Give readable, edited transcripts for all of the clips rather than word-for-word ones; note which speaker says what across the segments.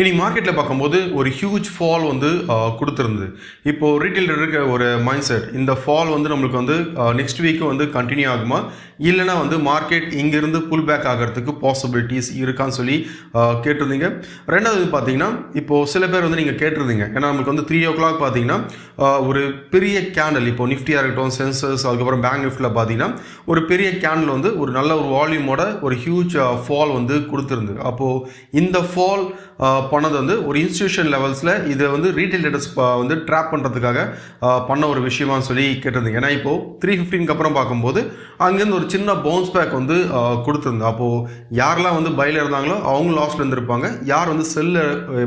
Speaker 1: இனி மார்க்கெட்டில் பார்க்கும்போது ஒரு ஹியூஜ் ஃபால் வந்து கொடுத்துருந்தது. இப்போது ரீட்டைல் இருக்க ஒரு மைண்ட் செட், இந்த ஃபால் வந்து நம்மளுக்கு வந்து நெக்ஸ்ட் வீக்கு வந்து கண்டினியூ ஆகுமா, இல்லைனா வந்து மார்க்கெட் இங்கேருந்து புல் பேக் ஆகிறதுக்கு பாசிபிலிட்டிஸ் இருக்கான்னு சொல்லி கேட்டிருந்தீங்க. ரெண்டாவது பார்த்தீங்கன்னா, இப்போது சில பேர் வந்து நீங்கள் கேட்டிருந்தீங்க, ஏன்னா நமக்கு வந்து 3 o'clock பார்த்தீங்கன்னா ஒரு பெரிய கேண்டில், இப்போ நிஃப்டியாக இருக்கட்டும், சென்சஸ், அதுக்கப்புறம் பேங்க் நிஃப்டியில் பார்த்தீங்கன்னா ஒரு பெரிய கேண்டில் வந்து ஒரு நல்ல ஒரு வால்யூமோட ஒரு ஹியூஜ் ஃபால் வந்து கொடுத்துருந்தது. அப்போது இந்த ஃபால் பண்ணது வந்து ஒரு இன்ஸ்டியூஷன் லெவல்ஸில் இதை வந்து ரீட்டைல் ட்ரேடர்ஸ் வந்து ட்ராப் பண்ணுறதுக்காக பண்ண ஒரு விஷயமானு சொல்லி கேட்டிருந்தேன். ஏன்னா இப்போது 3:15 அப்புறம் பார்க்கும்போது அங்கேருந்து ஒரு சின்ன பவுன்ஸ் பேக் வந்து கொடுத்துருந்தேன். அப்போது யாரெல்லாம் வந்து பையில் இருந்தாங்களோ அவங்களும் லாஸ்ட்டில் இருந்திருப்பாங்க, யார் வந்து செல்லு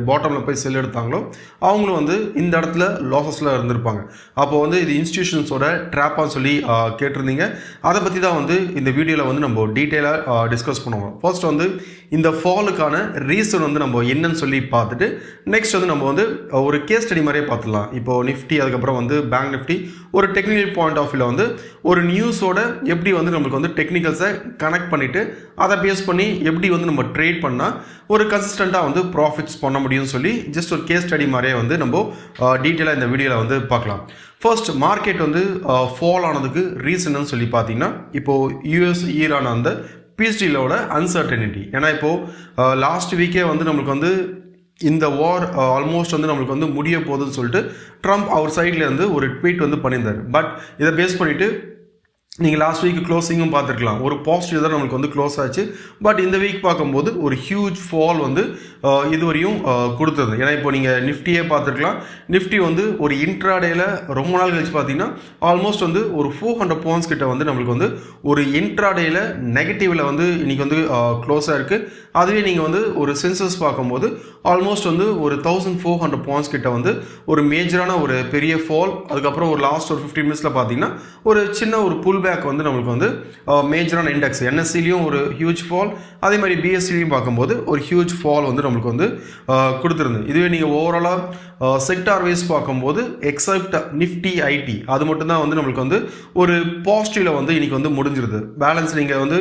Speaker 1: பாட்டமில் போய் செல் எடுத்தாங்களோ அவங்களும் வந்து இந்த இடத்துல லாஸஸில் இருந்திருப்பாங்க. அப்போது வந்து இது இன்ஸ்டியூஷன்ஸோட ட்ராப்பான்னு சொல்லி கேட்டிருந்தீங்க. அதை பற்றி தான் வந்து இந்த வீடியோவில் வந்து நம்ம டீட்டெயிலாக டிஸ்கஸ் பண்ணுவோம். ஃபர்ஸ்ட் வந்து இந்த ஃபாலுக்கான ரீசன் வந்து நம்ம என்னன்னு சொல்லி பார்த்துட்டு நெக்ஸ்ட் வந்து நம்ம வந்து ஒரு கேஸ் ஸ்டடி மாதிரியே பார்த்துடலாம். இப்போது நிஃப்டி, அதுக்கப்புறம் வந்து பேங்க் நிஃப்டி ஒரு டெக்னிக்கல் பாயிண்ட் ஆஃப் வியூவில் வந்து ஒரு நியூஸோட எப்படி வந்து நம்மளுக்கு வந்து டெக்னிக்கல்ஸை கனெக்ட் பண்ணிவிட்டு அதை பேஸ் பண்ணி எப்படி வந்து நம்ம ட்ரேட் பண்ணால் ஒரு கன்சிஸ்டண்ட்டாக வந்து ப்ராஃபிட்ஸ் பண்ண முடியும்னு சொல்லி ஜஸ்ட் ஒரு கேஸ் ஸ்டடி மாதிரியே வந்து நம்ம டீட்டெயிலாக இந்த வீடியோவில் வந்து பார்க்கலாம். ஃபர்ஸ்ட், மார்க்கெட் வந்து ஃபால் ஆனதுக்கு ரீசன்னு சொல்லி பார்த்தீங்கன்னா, இப்போது யூஎஸ் ஈரான் அந்த பீஸ்டீலோட அன்சர்டனிட்டி. ஏன்னா இப்போது லாஸ்ட் வீக்கே வந்து நம்மளுக்கு வந்து இந்த வார் ஆல்மோஸ்ட் வந்து நம்மளுக்கு வந்து முடிய போகுதுன்னு சொல்லிட்டு ட்ரம்ப் அவர் சைட்லேருந்து ஒரு ட்வீட் வந்து பண்ணியிருந்தார். பட் இதை பேஸ் பண்ணிவிட்டு நீங்கள் லாஸ்ட் வீக் க்ளோசிங்கும் பார்த்துருக்கலாம், ஒரு பாசிட்டிவ் தான் நம்மளுக்கு வந்து க்ளோஸ் ஆச்சு. பட் இந்த வீக் பார்க்கும்போது ஒரு ஹியூஜ் ஃபால் வந்து இதுவரையும் கொடுத்துருது. ஏன்னா இப்போ நீங்கள் நிஃப்டியே பார்த்துருக்கலாம், நிஃப்டி வந்து ஒரு இன்ட்ராடேயில் ரொம்ப நாள் கழிச்சு பார்த்தீங்கன்னா ஆல்மோஸ்ட் வந்து ஒரு 400 points கிட்ட வந்து நம்மளுக்கு வந்து ஒரு இன்ட்ராடேயில் நெகட்டிவில் வந்து இன்றைக்கி வந்து க்ளோஸாக இருக்குது. அதுவே நீங்கள் வந்து ஒரு சென்சஸ் பார்க்கும்போது ஆல்மோஸ்ட் வந்து ஒரு 1400 points கிட்ட வந்து ஒரு மேஜரான ஒரு பெரிய ஃபால். அதுக்கப்புறம் ஒரு லாஸ்ட் ஒரு 15 minutes பார்த்தீங்கன்னா ஒரு சின்ன ஒரு புல் பேக் வந்து நம்மளுக்கு வந்து மேஜரான இண்டெக்ஸ் என்எஸ்சிலையும் ஒரு ஹியூஜ் ஃபால், அதே மாதிரி பிஎஸ்சிலையும் பார்க்கும்போது ஒரு ஹியூஜ் ஃபால் வந்து நம்மளுக்கு வந்து கொடுத்துருந்தது. இதுவே நீங்கள் ஓவராலாக செக்டார் வைஸ் பார்க்கும்போது எக்ஸப்ட் நிஃப்டி ஐடி அது மட்டும்தான் வந்து நம்மளுக்கு வந்து ஒரு பாசிட்டிவில் வந்து இன்றைக்கி வந்து முடிஞ்சிருது. பேலன்ஸ் நீங்கள் வந்து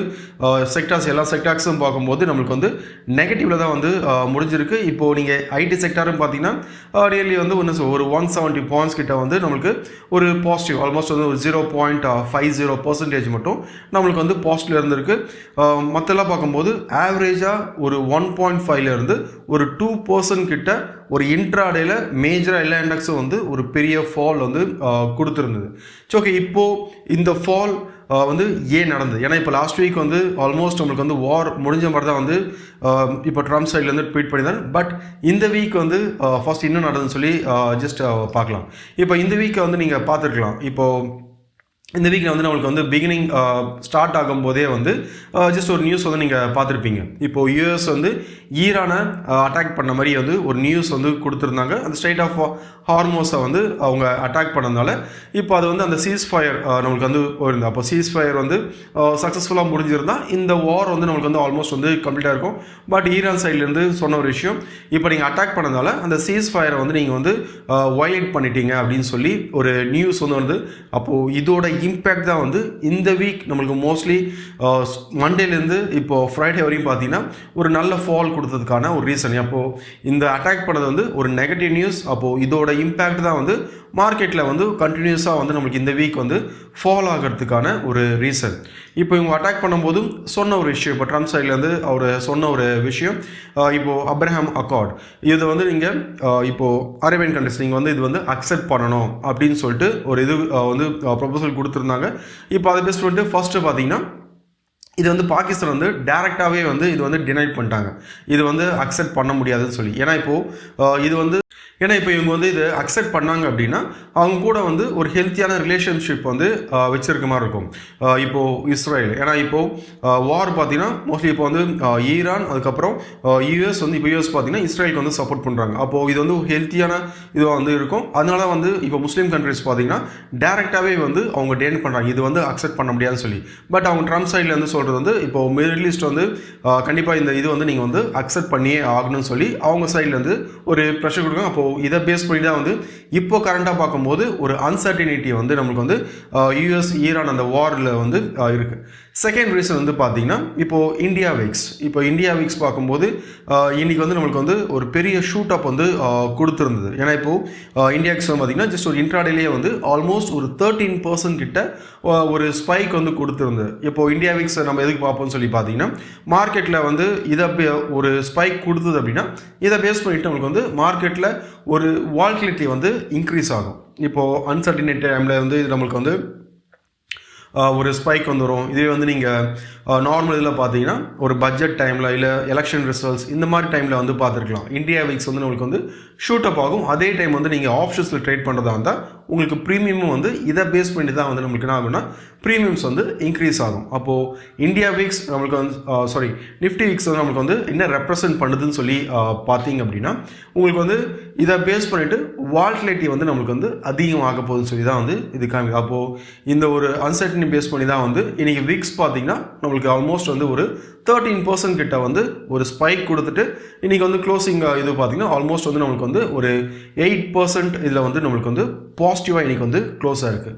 Speaker 1: செக்டார்ஸ் எல்லா செக்டார்ஸும் பார்க்கும்போது நம்மளுக்கு வந்து நெகட்டிவில் தான் வந்து முடிஞ்சிருக்கு. இப்போது நீங்கள் ஐடி செக்டாரும் பார்த்தீங்கன்னா ரியலி வந்து ஒரு 170 points கிட்ட வந்து நம்மளுக்கு ஒரு பாசிட்டிவ் ஆல்மோஸ்ட் வந்து ஒரு 0.50% மட்டும் நம்மளுக்கு வந்து பாசிட்டிவ் இருந்திருக்கு. மற்றெல்லாம் பார்க்கும்போது ஆவரேஜாக ஒரு 1.5 ஒரு 2% கிட்ட ஒரு இன்ட்ராடேல மேஜராக எல்லா இண்டெக்ஸும் வந்து ஒரு பெரிய ஃபால் வந்து கொடுத்துருந்தது. ஸோ ஓகே, இப்போது இந்த ஃபால் வந்து ஏன் நடந்தது? ஏன்னா இப்போ லாஸ்ட் வீக் வந்து ஆல்மோஸ்ட் நம்மளுக்கு வந்து வார் முடிஞ்ச மாதிரி தான் வந்து இப்போ ட்ரம்ப் சைட்லேருந்து ட்வீட் பண்ணியிருந்தாங்க. பட் இந்த வீக் வந்து ஃபர்ஸ்ட் இன்னும் நடந்ததுன்னு சொல்லி ஜஸ்ட் பார்க்கலாம். இப்போ இந்த வீக்கை வந்து நீங்கள் பார்த்துருக்கலாம். இப்போது இந்த வீக்கில் வந்து நம்மளுக்கு வந்து பிகினிங் ஸ்டார்ட் ஆகும்போதே வந்து ஜஸ்ட் ஒரு நியூஸ் வந்து நீங்கள் பார்த்துருப்பீங்க. இப்போது யூஎஸ் வந்து ஈரானை அட்டாக் பண்ண மாதிரி வந்து ஒரு நியூஸ் வந்து கொடுத்துருந்தாங்க. அந்த ஸ்ட்ரைட் ஆஃப் ஹார்மோஸை வந்து அவங்க அட்டாக் பண்ணதுனால இப்போ அது வந்து அந்த சீஸ் ஃபயர் நம்மளுக்கு வந்து போயிருந்தது. அப்போ சீஸ் ஃபயர் வந்து சக்ஸஸ்ஃபுல்லாக முடிஞ்சிருந்தால் இந்த வார் வந்து நம்மளுக்கு வந்து ஆல்மோஸ்ட் வந்து கம்ப்ளீட்டாக இருக்கும். பட் ஈரான் சைட்லேருந்து சொன்ன ஒரு விஷயம், இப்போ நீங்கள் அட்டாக் பண்ணதுனால அந்த சீஸ் ஃபயரை வந்து நீங்கள் வந்து வயலேட் பண்ணிட்டீங்க அப்படின்னு சொல்லி ஒரு நியூஸ் வந்து வருது. அப்போது இதோட இம்பேக்ட் தான் வந்து இந்த வீக் நம்மளுக்கு மோஸ்ட்லி மண்டேலேருந்து இப்போது ஃப்ரைடே வரையும் பார்த்தீங்கன்னா ஒரு நல்ல ஃபால் கொடுத்ததுக்கான ஒரு ரீசன். அப்போது இந்த அட்டாக் பண்ணது வந்து ஒரு நெகட்டிவ் நியூஸ். அப்போது இதோட இம்பேக்ட் தான் வந்து மார்க்கெட்டில் வந்து கண்டினியூஸாக வந்து நம்மளுக்கு இந்த வீக் வந்து ஃபால் ஆகிறதுக்கான ஒரு ரீசன். இப்போ இவங்க அட்டாக் பண்ணும்போதும் சொன்ன ஒரு விஷயம், இப்போ ட்ரம்ப் சைட்லேருந்து அவர் சொன்ன ஒரு விஷயம், இப்போது அப்ரஹாம் அக்கார்ட் இது வந்து நீங்கள் இப்போது அரேபியன் கண்ட்ரிஸ் நீங்கள் வந்து இது வந்து அக்செப்ட் பண்ணணும் அப்படின்னு சொல்லிட்டு ஒரு இது வந்து ப்ரொபோசல் கொடுத்துருந்தாங்க. இப்போ அதை பேஸ் பண்ணிட்டு ஃபர்ஸ்ட்டு பார்த்தீங்கன்னா இது வந்து பாகிஸ்தான் வந்து டேரெக்டாகவே வந்து இது வந்து டினை பண்ணிட்டாங்க, இது வந்து அக்செப்ட் பண்ண முடியாதுன்னு சொல்லி. ஏன்னா இப்போ இவங்க வந்து இது அக்செப்ட் பண்ணாங்க அப்படின்னா அவங்க கூட வந்து ஒரு ஹெல்த்தியான ரிலேஷன்ஷிப் வந்து வச்சிருக்க மாதிரி இருக்கும். இப்போது இஸ்ரேல், ஏன்னா இப்போது வார் பார்த்தீங்கன்னா மோஸ்ட்லி இப்போ வந்து ஈரான், அதுக்கப்புறம் யூஎஸ் வந்து இப்போ யூஎஸ் பார்த்தீங்கன்னா இஸ்ரேலுக்கு வந்து சப்போர்ட் பண்ணுறாங்க. அப்போது இது வந்து ஹெல்த்தியான இதுவாக வந்து இருக்கும். அதனால வந்து இப்போ முஸ்லீம் கண்ட்ரிஸ் பார்த்தீங்கன்னா டேரெக்டாகவே வந்து அவங்க டேன் பண்ணுறாங்க, இது வந்து அக்செப்ட் பண்ண முடியாதுன்னு சொல்லி. பட் அவங்க ட்ரம்ப் சைட்லேருந்து சொல்கிறாங்க சொல்கிறது வந்து இப்போ மிடில் ஈஸ்ட் வந்து கண்டிப்பாக இந்த இது வந்து நீங்கள் வந்து அக்செப்ட் பண்ணியே ஆகணும்னு சொல்லி அவங்க சைட்லேருந்து ஒரு ப்ரெஷர் கொடுக்குறாங்க. அப்போது இதை பேஸ் பண்ணி தான் வந்து இப்போ கரண்ட்டாக பார்க்கும்போது ஒரு அன்சர்டினிட்டி வந்து நம்மளுக்கு வந்து யூஎஸ் ஈரான் அந்த வாரில் வந்து இருக்குது. செகண்ட் ரீசன் வந்து பார்த்தீங்கன்னா இப்போது இந்தியா வீக்ஸ் பார்க்கும்போது இன்றைக்கி வந்து நம்மளுக்கு வந்து ஒரு பெரிய ஷூட் அப் வந்து கொடுத்துருந்தது. ஏன்னா இப்போது இந்தியா வீக்ஸ் பார்த்தீங்கன்னா ஜஸ்ட் ஒரு இன்ட்ராடேலேயே வந்து ஆல்மோஸ்ட் ஒரு 13% கிட்ட ஒரு ஸ்பைக் வந்து கொடுத்துருந்தது. இப்போது இந்தியா வீக்ஸ் நம்ம எதுக்கு பார்ப்போம்னு சொல்லி பார்த்தீங்கன்னா மார்க்கெட்டில் வந்து இதை ஒரு ஸ்பைக் கொடுத்தது அப்படின்னா இதை பேஸ் பண்ணிவிட்டு நம்மளுக்கு வந்து மார்க்கெட்டில் ஒரு வால்டிலிட்டி வந்து இன்க்ரீஸ் ஆகும். இப்போது அன்சர்டினிட்டி டைமில் வந்து இது நம்மளுக்கு வந்து ஒரு ஸ்பைக் வந்துடும். இதே வந்து நீங்கள் நார்மல் இதில் பார்த்தீங்கன்னா ஒரு பட்ஜெட் டைமில் இல்லை எலெக்ஷன் ரிசல்ட்ஸ் இந்த மாதிரி டைமில் வந்து பார்த்துருக்கலாம். இந்தியா வீக்ஸ் வந்து நம்மளுக்கு வந்து ஷூட் அப் ஆகும். அதே டைம் வந்து நீங்கள் ஆப்ஷன்ஸில் ட்ரேட் பண்ணுறதா இருந்தால் உங்களுக்கு ப்ரீமியமும் வந்து இதை பேஸ் பண்ணி தான் வந்து நம்மளுக்கு என்ன ஆகும்னா ப்ரீமியம்ஸ் வந்து இன்க்ரீஸ் ஆகும். அப்போது இந்தியா வீக்ஸ் நம்மளுக்கு வந்து நிஃப்டி வீக்ஸ் வந்து நம்மளுக்கு வந்து என்ன ரெப்ரசென்ட் பண்ணுதுன்னு சொல்லி பார்த்தீங்க அப்படின்னா உங்களுக்கு வந்து இதை பேஸ் பண்ணிவிட்டு வால்டிலிட்டி வந்து நம்மளுக்கு வந்து அதிகமாக போகுதுன்னு சொல்லி தான் வந்து இது காமிக்கும். அப்போது இந்த ஒரு அன்சர்டனிட்டி பேஸ் பண்ணி தான் வந்து இன்றைக்கி வீக்ஸ் பார்த்தீங்கன்னா நம்மளுக்கு ஆல்மோஸ்ட் வந்து ஒரு 13% கிட்ட வந்து ஒரு ஸ்பைக் கொடுத்துட்டு இன்றைக்கி வந்து க்ளோசிங் இது பார்த்திங்கன்னா ஆல்மோஸ்ட் வந்து நம்மளுக்கு வந்து ஒரு 8% இதில் வந்து நம்மளுக்கு வந்து பாசிட்டிவாக இன்றைக்கி வந்து க்ளோஸ் ஆகிருக்கு.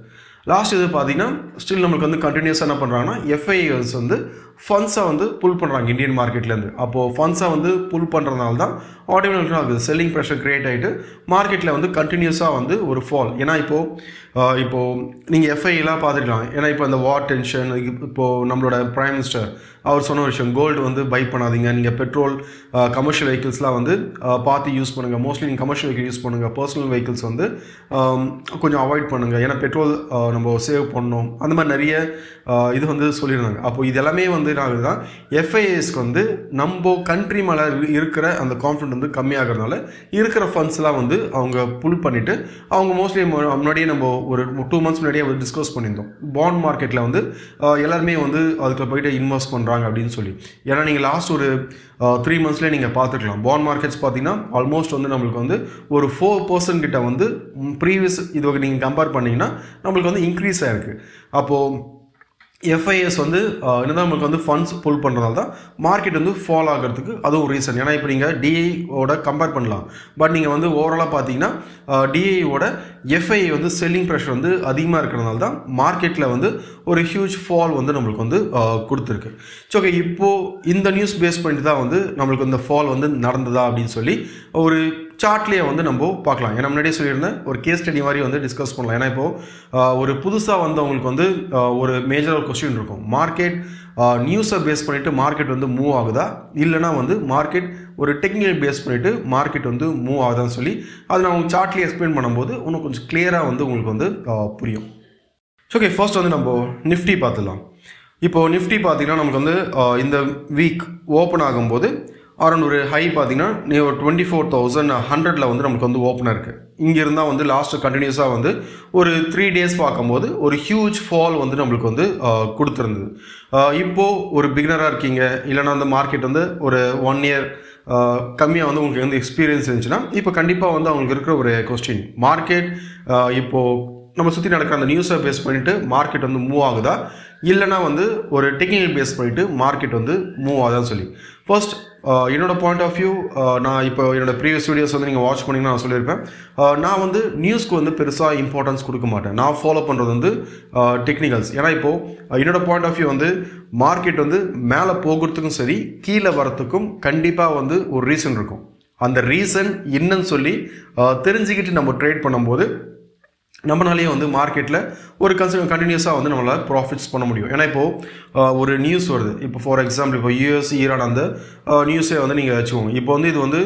Speaker 1: லாஸ்ட் இது பார்த்தீங்கன்னா ஸ்டில் நம்மளுக்கு வந்து கண்டினியூஸாக என்ன பண்ணுறாங்கன்னா எஃப்ஐஎஸ் வந்து ஃபண்ட்ஸை வந்து புல் பண்ணுறாங்க இந்தியன் மார்க்கெட்லேருந்து. அப்போது ஃபண்ட்ஸை வந்து புல் பண்ணுறதுனால தான் ஆட்டோமேட்டிக்காக ஆகுது செல்லிங் ப்ரெஷர் க்ரியேட் ஆகிட்டு மார்க்கெட்டில் வந்து கண்டினியூஸாக வந்து ஒரு ஃபால். ஏன்னா இப்போது நீங்கள் எஃப்ஐலாம் பார்த்துக்கலாம். ஏன்னா இப்போ இந்த வார் டென்ஷன் இப்போது நம்மளோட பிரைம் மினிஸ்டர் அவர் சொன்ன ஒரு விஷயம் கோல்டு வந்து பை பண்ணாதீங்க, நீங்கள் பெட்ரோல் கமர்ஷியல் வெஹிக்கிள்ஸ்லாம் வந்து பார்த்து யூஸ் பண்ணுங்கள், மோஸ்ட்லி நீங்கள் கமர்ஷியல் வெஹிக்கிள் யூஸ் பண்ணுங்கள், பர்சனல் வெஹிக்கிள்ஸ் வந்து கொஞ்சம் அவாய்ட் பண்ணுங்கள், ஏன்னா பெட்ரோல் நம்ம சேவ் பண்ணணும், அந்த மாதிரி நிறைய இது வந்து சொல்லியிருந்தாங்க. அப்போது இது எல்லாமே வந்து என்ன ஆகுதுதான் எஃப்ஐஎஸ்க்கு வந்து நம்ம கண்ட்ரி மேலே இருக்கிற அந்த கான்ஃபிடன்ட் வந்து கம்மியாகிறதுனால இருக்கிற ஃபண்ட்ஸ்லாம் வந்து அவங்க புல் பண்ணிவிட்டு அவங்க மோஸ்ட்லி முன்னாடியே நம்ம ஒரு 2 months முன்னாடியே வந்து டிஸ்கஸ் பண்ணியிருந்தோம் பாண்ட் மார்க்கெட்டில் வந்து எல்லாருமே வந்து அதுக்குள்ள போய்ட்டு இன்வெஸ்ட் பண்ணுறாங்க அப்படின்னு சொல்லி. ஏன்னா நீங்கள் லாஸ்ட் ஒரு 3 monthsலேயே நீங்கள் பார்த்துக்கலாம் பாண்ட் மார்க்கெட்ஸ் பார்த்தீங்கன்னா ஆல்மோஸ்ட் வந்து நம்மளுக்கு வந்து ஒரு 4% கிட்ட வந்து ப்ரீவியஸ் இது நீங்கள் கம்பேர் பண்ணிங்கன்னா நம்மளுக்கு வந்து இன்க்ரீஸ் ஆகிருக்கு. அப்போது எஃப்ஐஎஸ் வந்து என்னதான் நம்மளுக்கு வந்து ஃபண்ட்ஸ் புல் பண்ணுறதால தான் மார்க்கெட் வந்து ஃபால் ஆகிறதுக்கு அதுவும் ஒரு ரீசன். ஏன்னா இப்போ நீங்கள் டிஐயோட கம்பேர் பண்ணலாம், பட் நீங்கள் வந்து ஓவராலாக பார்த்தீங்கன்னா டிஐயோட எஃப்ஐ வந்து செல்லிங் ப்ரெஷர் வந்து அதிகமாக இருக்கிறதுனால தான் மார்க்கெட்டில் வந்து ஒரு ஹியூஜ் ஃபால் வந்து நம்மளுக்கு வந்து கொடுத்துருக்கு. ஸோ ஓகே, இப்போது இந்த நியூஸ் பேஸ் பண்ணிட்டு தான் வந்து நம்மளுக்கு இந்த ஃபால் வந்து நடந்ததா அப்படின்னு சொல்லி ஒரு சார்ட்லேயே வந்து நம்ம பார்க்கலாம். ஏன்னா முன்னாடியே சொல்லியிருந்தேன் ஒரு கேஸ் ஸ்டடி மாதிரி வந்து டிஸ்கஸ் பண்ணலாம். ஏன்னா இப்போது ஒரு புதுசாக வந்து அவங்களுக்கு வந்து ஒரு மேஜர் கொஸ்டின் இருக்கும், மார்க்கெட் நியூஸை பேஸ் பண்ணிவிட்டு மார்க்கெட் வந்து மூவ் ஆகுதா, இல்லைனா வந்து மார்க்கெட் ஒரு டெக்னிக்கல் பேஸ் பண்ணிவிட்டு மார்க்கெட் வந்து மூவ் ஆகுதான்னு சொல்லி அதை நான் உங்களுக்கு சார்ட்லேயே எக்ஸ்பிளைன் பண்ணும்போது இன்னும் கொஞ்சம் கிளியராக வந்து உங்களுக்கு வந்து புரியும். ஓகே, ஃபர்ஸ்ட் வந்து நம்ம நிஃப்டி பார்த்துடலாம். இப்போது நிஃப்டி பார்த்திங்கன்னா நமக்கு வந்து இந்த வீக் ஓப்பன் ஆகும்போது அரௌண்ட் ஒரு ஹை பார்த்தீங்கன்னா ஒரு 24,100 வந்து நமக்கு வந்து ஓப்பனாக இருக்குது. இங்கே இருந்தால் வந்து லாஸ்ட்டு கண்டினியூஸாக வந்து ஒரு 3 days பார்க்கும்போது ஒரு ஹியூஜ் ஃபால் வந்து நம்மளுக்கு வந்து கொடுத்துருந்தது. இப்போது ஒரு பிகினராக இருக்கீங்க, இல்லைனா அந்த மார்க்கெட் வந்து ஒரு 1 year கம்மியாக வந்து உங்களுக்கு வந்து எக்ஸ்பீரியன்ஸ் இருந்துச்சுன்னா இப்போ கண்டிப்பாக வந்து அவங்களுக்கு இருக்கிற ஒரு கொஸ்டின், மார்க்கெட் இப்போது நம்ம சுற்றி நடக்கிற அந்த நியூஸை பேஸ் பண்ணிவிட்டு மார்க்கெட் வந்து மூவ் ஆகுதா, இல்லைனா வந்து ஒரு டெக்னிக்கல் பேஸ் பண்ணிவிட்டு மார்க்கெட் வந்து மூவ் ஆகுதான்னு சொல்லி. ஃபர்ஸ்ட் என்னோட பாயிண்ட் ஆஃப் வியூ, நான் இப்போ என்னோட ப்ரீவியஸ் வீடியோஸ் வந்து நீங்கள் வாட்ச் பண்ணிங்கன்னா நான் சொல்லியிருப்பேன், நான் வந்து நியூஸ்க்கு வந்து பெருசாக இம்பார்ட்டன்ஸ் கொடுக்க மாட்டேன். நான் ஃபாலோ பண்ணுறது வந்து டெக்னிக்கல்ஸ். ஏன்னா இப்போது என்னோட பாயிண்ட் ஆஃப் வியூ வந்து மார்க்கெட் வந்து மேலே போகிறதுக்கும் சரி கீழே வரத்துக்கும் கண்டிப்பாக வந்து ஒரு ரீசன் இருக்கும். அந்த ரீசன் என்னன்னு சொல்லி தெரிஞ்சுக்கிட்டு நம்ம ட்ரேட் பண்ணும்போது நம்மளாலேயே வந்து மார்க்கெட்டில் ஒரு கண்டினியூஸாக வந்து நம்மளால் ப்ராஃபிட்ஸ் பண்ண முடியும். ஏன்னா இப்போது ஒரு நியூஸ் வருது, இப்போ ஃபார் எக்ஸாம்பிள் இப்போ யூஎஸ் ஈரான் அந்த நியூஸை வந்து நீங்கள் வச்சுக்கோங்க. இப்போ வந்து இது வந்து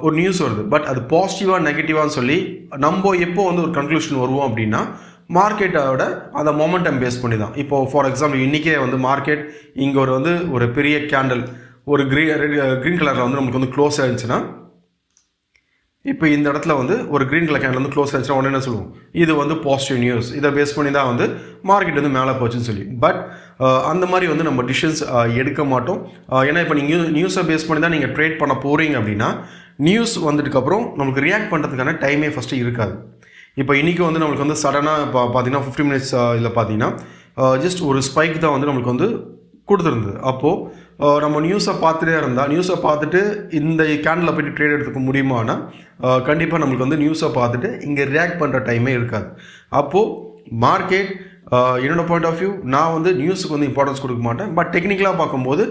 Speaker 1: ஒரு நியூஸ் வருது, பட் அது பாசிட்டிவாக நெகட்டிவான்னு சொல்லி நம்ம எப்போ வந்து ஒரு கன்க்ளூஷன் வருவோம் அப்படின்னா மார்க்கெட்டோட அந்த மொமெண்டம் பேஸ் பண்ணி தான். இப்போது ஃபார் எக்ஸாம்பிள் இன்றைக்கே வந்து மார்க்கெட் இங்கே வந்து ஒரு பெரிய கேண்டில் ஒரு க்ரீன் கலரில் வந்து நமக்கு வந்து க்ளோஸ் ஆகிடுச்சுன்னா, இப்போ இந்த இடத்துல வந்து ஒரு க்ரீன் கலர் கேண்டில் வந்து க்ளோஸ் ஆகிடுச்சுன்னா உடனே என்ன சொல்லுவோம், இது வந்து பாசிட்டிவ் நியூஸ், இதை பேஸ் பண்ணி தான் வந்து மார்க்கெட் வந்து மேலே போச்சுன்னு சொல்லி. பட் அந்த மாதிரி வந்து நம்ம டிசிஷன்ஸ் எடுக்க மாட்டோம். ஏன்னா இப்போ நீங்கள் நியூஸை பேஸ் பண்ணி தான் நீங்கள் ட்ரேட் பண்ண போகிறீங்க அப்படின்னா நியூஸ் வந்துட்டுக்கப்புறம் நமக்கு ரியாக்ட் பண்ணுறதுக்கான டைமே ஃபஸ்ட்டு இருக்காது. இப்போ இன்றைக்கி வந்து நம்மளுக்கு வந்து சடனாக இப்போ பார்த்தீங்கன்னா 15 minutes இதில் பார்த்தீங்கன்னா ஜஸ்ட் ஒரு ஸ்பைக் தான் வந்து நம்மளுக்கு வந்து கொடுத்துருந்தது. அப்போது நம்ம நியூஸை பார்த்துட்டே இருந்தால், நியூஸை பார்த்துட்டு இந்த கேண்டில் போய்ட்டு ட்ரேட் எடுத்துக்க முடியுமானா கண்டிப்பாக நம்மளுக்கு வந்து நியூஸை பார்த்துட்டு இங்கே ரியாக்ட் பண்ணுற டைமே இருக்காது. அப்போது மார்க்கெட் என்னோட பாயிண்ட் ஆஃப் வியூ, நான் வந்து நியூஸுக்கு வந்து இம்பார்ட்டன்ஸ் கொடுக்க மாட்டேன். பட் டெக்னிக்கலாக பார்க்கும்போது